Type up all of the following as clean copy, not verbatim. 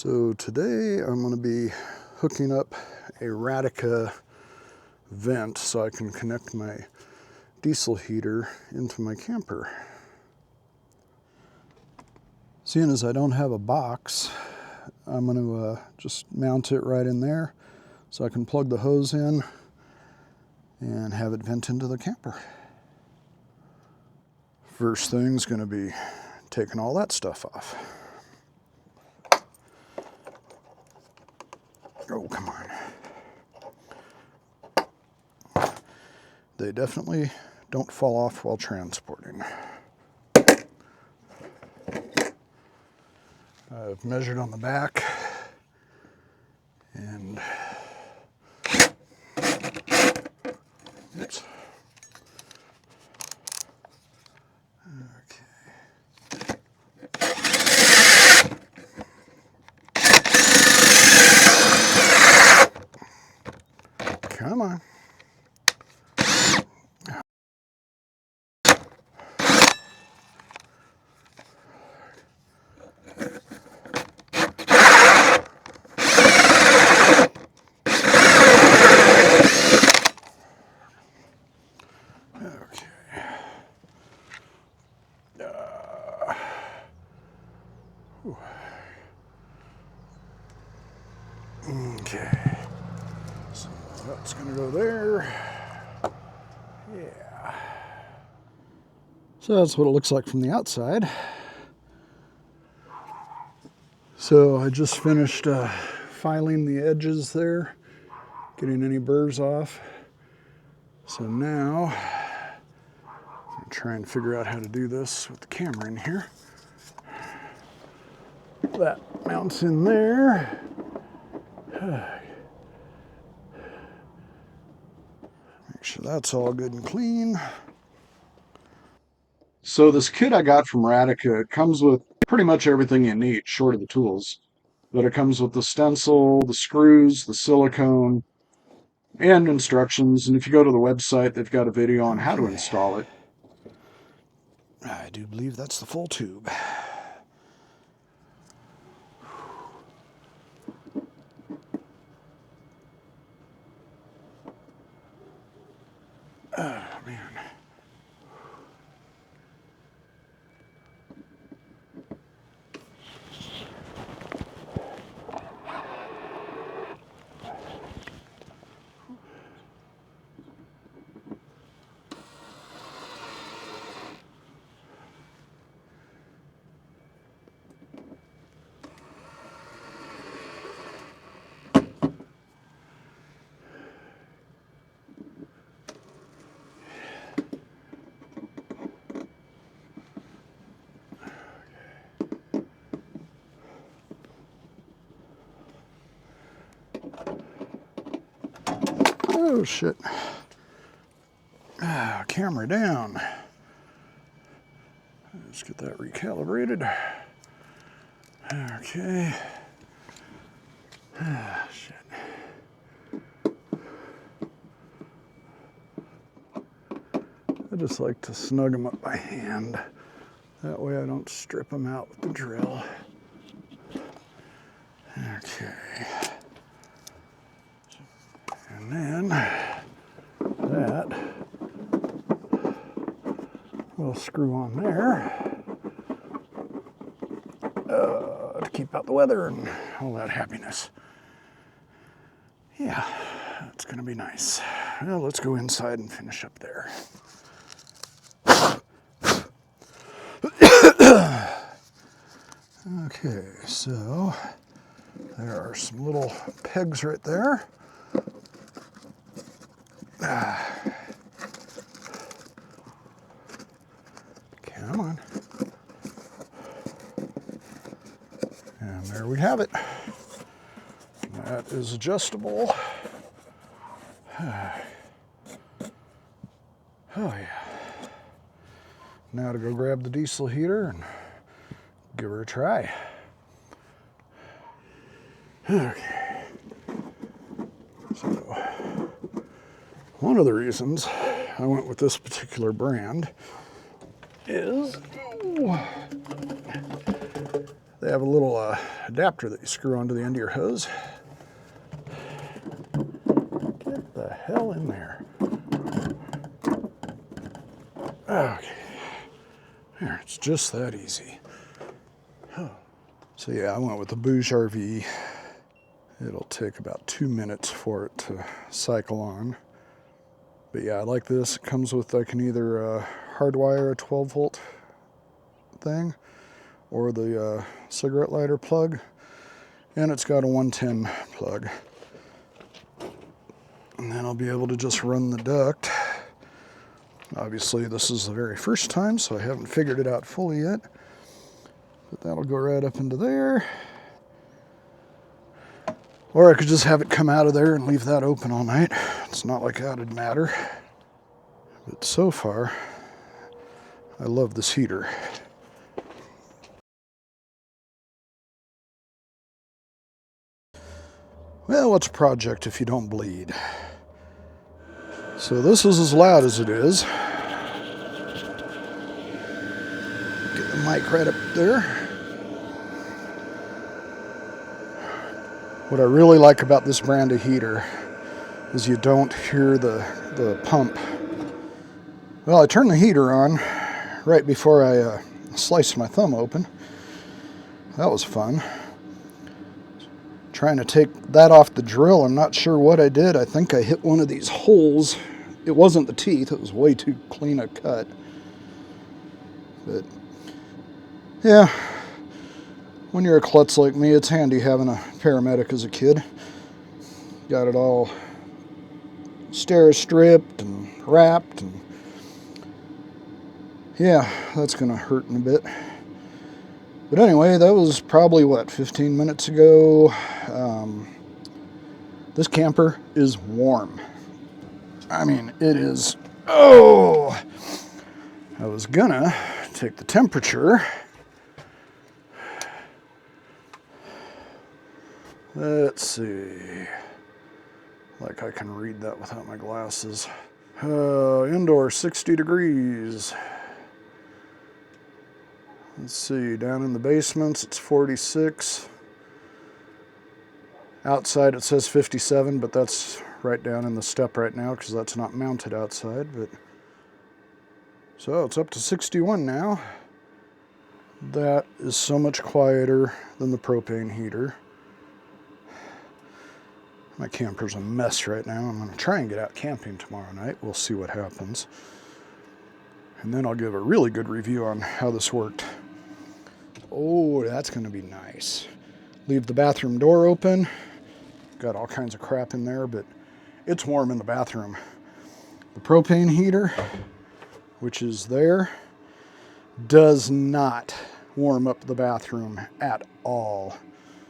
So today I'm going to be hooking up a Radica vent so I can connect my diesel heater into my camper. Seeing as I don't have a box, I'm going to just mount it right in there so I can plug the hose in and have it vent into the camper. First thing's going to be taking all that stuff off. Oh, come on. They definitely don't fall off while transporting. I've measured on the back and oops. Come on. Okay. So that's going to go there. Yeah. So that's what it looks like from the outside. So I just finished filing the edges there, getting any burrs off. So now I'm going to try and figure out how to do this with the camera in here. That mounts in there. Make sure that's all good and clean. So this kit I got from Radica, it comes with pretty much everything you need, short of the tools. But it comes with the stencil, the screws, the silicone, and instructions. And if you go to the website, they've got a video on how to install it. I do believe that's the full tube. Oh, man. Oh, shit. Camera down. Let's get that recalibrated. Okay. Shit. I just like to snug them up by hand. That way I don't strip them out with the drill. Okay. And then that will screw on there to keep out the weather and all that happiness. Yeah, it's gonna be nice. Well, let's go inside and finish up there. Okay, so there are some little pegs right there. Come on. And there we have it. That is adjustable. Oh yeah. Now to go grab the diesel heater and give her a try. Okay. So, one of the reasons I went with this particular brand is they They have a little adapter that you screw onto the end of your hose. Get the hell in there. Okay. There, it's just that easy. So yeah, I went with the Bouge RV. It'll take about 2 minutes for it to cycle on. But yeah, I like this. It comes with, I can either hardwire a 12 volt thing or the cigarette lighter plug. And it's got a 110 plug. And then I'll be able to just run the duct. Obviously, this is the very first time, so I haven't figured it out fully yet. But that'll go right up into there. Or I could just have it come out of there and leave that open all night. It's not like that'd matter. But so far, I love this heater. Well, what's a project if you don't bleed? So this is as loud as it is. Get the mic right up there. What I really like about this brand of heater is you don't hear the pump. Well, I turned the heater on right before I sliced my thumb open. That was fun. Trying to take that off the drill. I'm not sure what I did. I think I hit one of these holes. It wasn't the teeth. It was way too clean a cut. But yeah, when you're a klutz like me, it's handy having a paramedic as a kid. Got it all Steri-stripped and wrapped, and yeah, that's gonna hurt in a bit. But anyway, that was probably, what, 15 minutes ago. This camper is warm. I mean, it is, oh! I was gonna take the temperature. Let's see. Like I can read that without my glasses. Indoor 60 degrees. Let's see, down in the basements it's 46. Outside it says 57, but that's right down in the step right now because that's not mounted outside. But so it's up to 61 now. That is so much quieter than the propane heater. My camper's a mess right now. I'm going to try and get out camping tomorrow night. We'll see what happens. And then I'll give a really good review on how this worked. Oh, that's going to be nice. Leave the bathroom door open. Got all kinds of crap in there, but it's warm in the bathroom. The propane heater, which is there, does not warm up the bathroom at all.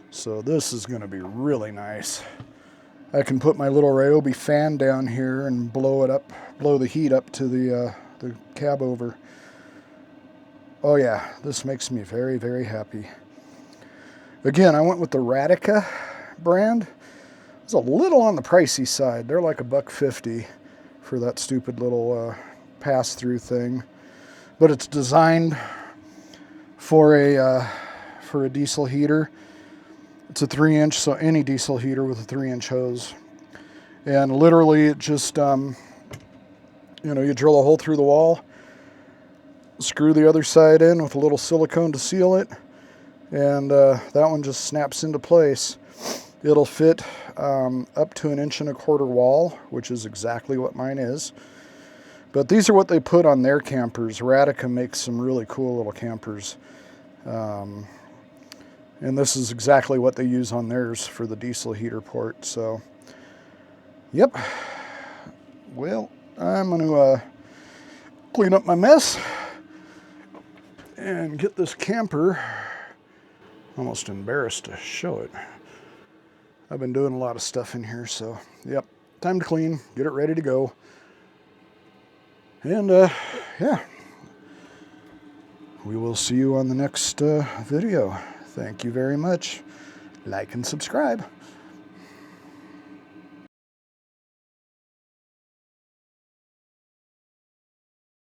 So this is going to be really nice. I can put my little Ryobi fan down here and blow it up, blow the heat up to the cab over. Oh yeah, this makes me very, very happy. Again, I went with the Radica brand. It's a little on the pricey side. They're like $1.50 for that stupid little pass-through thing. But it's designed for a diesel heater. It's a 3-inch, so any diesel heater with a 3-inch hose. And literally it just, you drill a hole through the wall, screw the other side in with a little silicone to seal it, and that one just snaps into place. It'll fit up to 1.25 inch wall, which is exactly what mine is. But these are what they put on their campers. Radica makes some really cool little campers. And this is exactly what they use on theirs for the diesel heater port. So, yep. Well, I'm going to clean up my mess and get this camper. Almost embarrassed to show it. I've been doing a lot of stuff in here, so yep, time to clean, get it ready to go. And yeah, we will see you on the next video. Thank you very much. Like and subscribe.